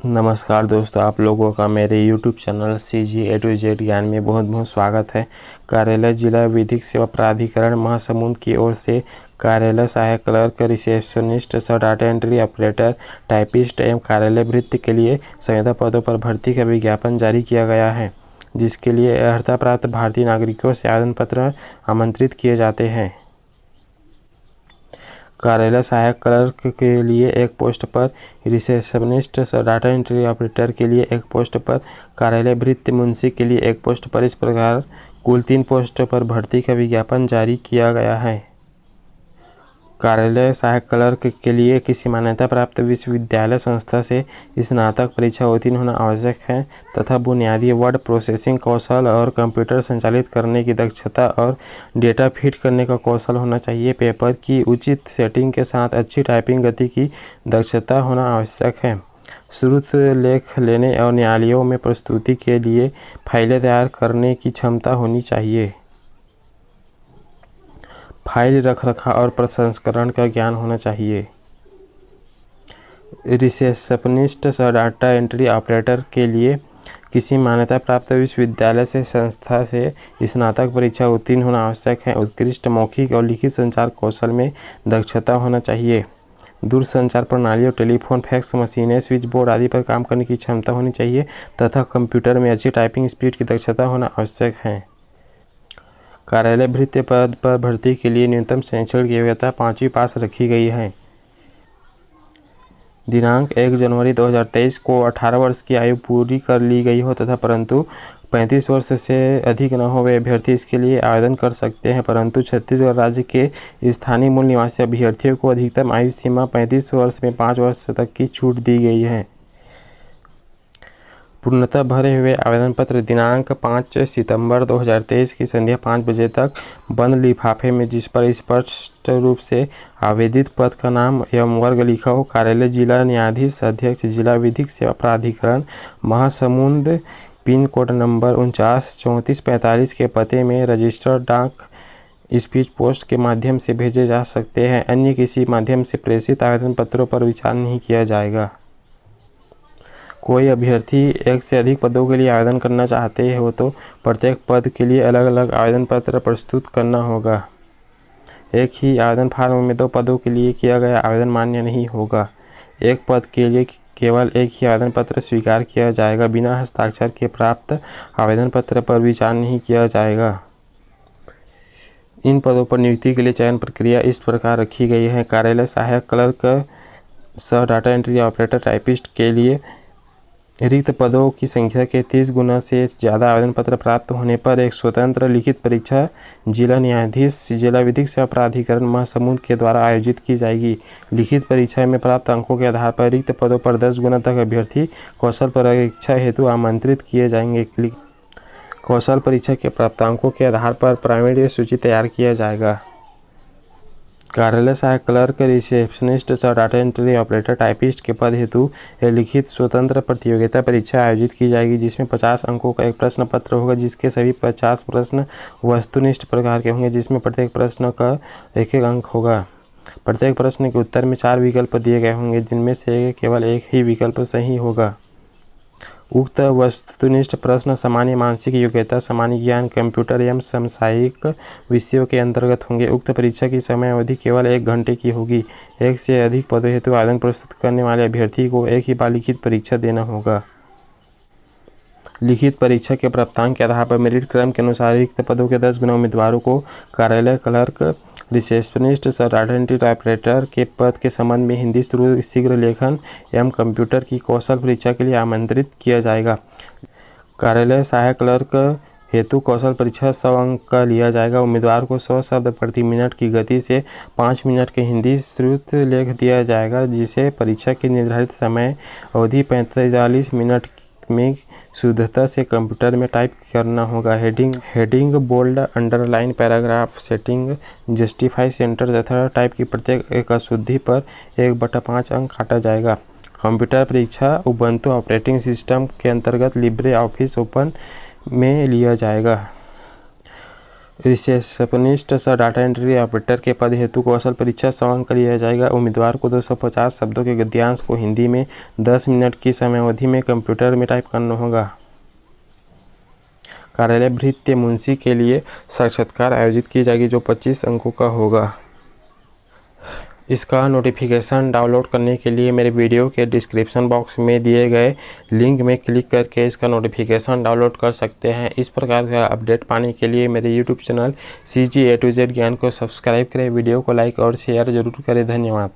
नमस्कार दोस्तों, आप लोगों का मेरे YouTube channel CG A to Z ज्ञान में बहुत बहुत स्वागत है। कार्यालय जिला विधिक सेवा प्राधिकरण महासमुंद की ओर से कार्यालय सहायक clerk, receptionist, data entry operator, typist एवं कार्यालय भृत्य के लिए संविदा पदों पर भर्ती का विज्ञापन जारी किया गया है, जिसके लिए अर्हता प्राप्त भारतीय नागरिकों से आवेदन पत्र आमंत्रित किए जाते हैं। कार्यालय सहायक क्लर्क के लिए एक पोस्ट पर, रिसेप्शनिस्ट, डाटा एंट्री ऑपरेटर के लिए एक पोस्ट पर, कार्यालय भृत्य मुंशी के लिए एक पोस्ट पर, इस प्रकार कुल 3 पोस्ट पर भर्ती का विज्ञापन जारी किया गया है। कार्यालय सहायक क्लर्क के लिए किसी मान्यता प्राप्त विश्वविद्यालय संस्था से स्नातक परीक्षा उत्तीर्ण होना आवश्यक है तथा बुनियादी वर्ड प्रोसेसिंग कौशल और कंप्यूटर संचालित करने की दक्षता और डेटा फीड करने का कौशल होना चाहिए। पेपर की उचित सेटिंग के साथ अच्छी टाइपिंग गति की दक्षता होना आवश्यक है। श्रुत लेख लेने और न्यायालयों में प्रस्तुति के लिए फाइलें तैयार करने की क्षमता होनी चाहिए। फाइल रखरखाव और प्रसंस्करण का ज्ञान होना चाहिए। रिसेप्शनिस्ट, डाटा एंट्री ऑपरेटर के लिए किसी मान्यता प्राप्त विश्वविद्यालय से संस्था से स्नातक परीक्षा उत्तीर्ण होना आवश्यक है। उत्कृष्ट मौखिक और लिखित संचार कौशल में दक्षता होना चाहिए। दूरसंचार प्रणालियों, टेलीफोन, फैक्स मशीनें, स्विच बोर्ड आदि पर काम करने की क्षमता होनी चाहिए तथा कंप्यूटर में अच्छी टाइपिंग स्पीड की दक्षता होना आवश्यक है। कार्यालय भृत्य पद पर भर्ती के लिए न्यूनतम शैक्षणिक योग्यता 5वीं पास रखी गई है। दिनांक 1 जनवरी 2023 को 18 वर्ष की आयु पूरी कर ली गई हो तथा परंतु 35 वर्ष से अधिक न हो वे अभ्यर्थी इसके लिए आवेदन कर सकते हैं, परंतु छत्तीसगढ़ राज्य के स्थानीय मूल निवासी अभ्यर्थियों को अधिकतम आयु सीमा 35 वर्ष में 5 वर्ष तक की छूट दी गई है। पूर्णतः भरे हुए आवेदन पत्र दिनांक 5 सितंबर 2023 की संध्या 5 बजे तक बंद लिफाफे में, जिस पर स्पष्ट रूप से आवेदित पद का नाम एवं वर्ग लिखा हो, कार्यालय जिला न्यायाधीश अध्यक्ष, जिला विधिक सेवा प्राधिकरण महासमुंद, पिन कोड नंबर 493445 के पते में रजिस्टर्ड डाक स्पीड पोस्ट के माध्यम से भेजे जा सकते हैं। अन्य किसी माध्यम से प्रेषित आवेदन पत्रों पर विचार नहीं किया जाएगा। कोई अभ्यर्थी एक से अधिक पदों के लिए आवेदन करना चाहते हो तो प्रत्येक पद के लिए अलग अलग आवेदन पत्र प्रस्तुत करना होगा। एक ही आवेदन फार्म में 2 पदों के लिए किया गया आवेदन मान्य नहीं होगा। एक पद के लिए केवल एक ही आवेदन पत्र स्वीकार किया जाएगा। बिना हस्ताक्षर के प्राप्त आवेदन पत्र पर विचार नहीं किया जाएगा। इन पदों पर नियुक्ति के लिए चयन प्रक्रिया इस प्रकार रखी गई है। कार्यालय सहायक clerk, data entry operator, typist के लिए रिक्त पदों की संख्या के 30 गुना से ज़्यादा आवेदन पत्र प्राप्त होने पर एक स्वतंत्र लिखित परीक्षा जिला न्यायाधीश, जिला विधिक सेवा प्राधिकरण महासमुंद के द्वारा आयोजित की जाएगी। लिखित परीक्षा में प्राप्त अंकों के आधार पर रिक्त पदों पर 10 गुना तक अभ्यर्थी कौशल परीक्षा हेतु आमंत्रित किए जाएंगे। कौशल परीक्षा के प्राप्तांकों के आधार पर प्राइमरी सूची तैयार किया जाएगा। कार्यालय सहायक clerk, receptionist, data entry operator, typist के पद हेतु लिखित स्वतंत्र प्रतियोगिता परीक्षा आयोजित की जाएगी, जिसमें 50 अंकों का एक प्रश्न पत्र होगा, जिसके सभी 50 प्रश्न वस्तुनिष्ठ प्रकार के होंगे, जिसमें प्रत्येक प्रश्न का 1-1 अंक होगा। प्रत्येक प्रश्न के उत्तर में 4 विकल्प दिए गए होंगे, जिनमें से केवल एक ही विकल्प सही होगा। उक्त वस्तुनिष्ठ प्रश्न सामान्य मानसिक योग्यता, सामान्य ज्ञान, कंप्यूटर एवं समसामयिक विषयों के अंतर्गत होंगे। उक्त परीक्षा की समय अवधि केवल 1 घंटे की होगी। एक से अधिक पदों हेतु आवेदन प्रस्तुत करने वाले अभ्यर्थी को एक ही बार लिखित परीक्षा देना होगा। लिखित परीक्षा के प्राप्तांक के आधार पर मेरिट क्रम के अनुसार रिक्त पदों के 10 गुना उम्मीदवारों को कार्यालय clerk, receptionist, data entry operator के पद के संबंध में हिंदी शीघ्र लेखन एवं कंप्यूटर की कौशल परीक्षा के लिए आमंत्रित किया जाएगा। कार्यालय सहायक क्लर्क हेतु कौशल परीक्षा 100 अंक का लिया जाएगा। उम्मीदवार को 100 शब्द प्रति मिनट की गति से 5 मिनट के हिंदी श्रुत लेख दिया जाएगा, जिसे परीक्षा की निर्धारित समय अवधि 45 मिनट में शुद्धता से कंप्यूटर में टाइप करना होगा। Heading, bold, underline, paragraph, setting, justify, centre तथा टाइप की प्रत्येक एक अशुद्धि पर 1/5 अंक काटा जाएगा। कंप्यूटर परीक्षा उबंटू ऑपरेटिंग सिस्टम के अंतर्गत लिब्रे ऑफिस ओपन में लिया जाएगा। रिसेप्शनिस्ट सह डाटा एंट्री ऑपरेटर के पद हेतु कौशल परीक्षा 100 अंक का लिया जाएगा। उम्मीदवार को 250 शब्दों के गद्यांश को हिंदी में 10 मिनट की समयावधि में कंप्यूटर में टाइप करना होगा। कार्यालय भृत्य मुंशी के लिए साक्षात्कार आयोजित की जाएगी जो 25 अंकों का होगा। इसका नोटिफिकेशन डाउनलोड करने के लिए मेरे वीडियो के डिस्क्रिप्शन बॉक्स में दिए गए लिंक में क्लिक करके इसका नोटिफिकेशन डाउनलोड कर सकते हैं। इस प्रकार का अपडेट पाने के लिए मेरे YouTube channel CG A to Z ज्ञान को सब्सक्राइब करें, वीडियो को लाइक और शेयर जरूर करें। धन्यवाद।